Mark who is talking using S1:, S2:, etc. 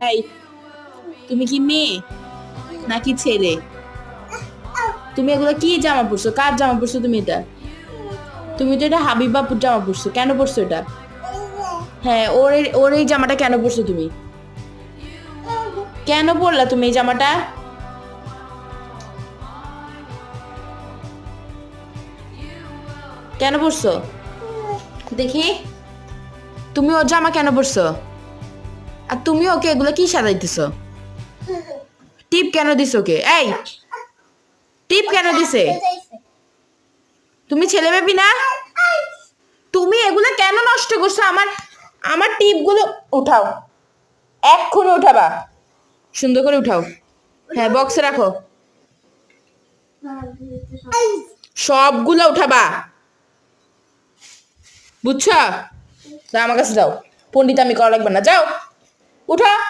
S1: এই, তুমি কি মেয়ে নাকি ছেলে? তুমি এগুলো কি জামা পরছো? কার জামা পরছো তুমি এটা? তুমি তো এটা হাবিব বাপুর জামা পরছো, কেন পরছো এটা? হ্যাঁ, ওর এই জামাটা কেন পরছো তুমি? কেন পরলা তুমি এই জামাটা? কেন পরছো দেখি? তুমি ওর জামা কেন পরছো? আর তুমি ওকে এগুলো কি সাজাইতেছো? টিপ কেন দিছো ওকে? এই, টিপ কেন দিছে? তুমি ছেলে বেবি না? তুমি এগুলো কেন নষ্ট করছো? আমার আমার টিপগুলো উঠাও, এক্ষুনি উঠাবা, সুন্দর করে উঠাও। হ্যাঁ, বক্সে রাখো, সবগুলো উঠাবা, বুঝছো? তা আমার কাছে যাও, পণ্ডিত আমি করা লাগবে না, যাও উঠা।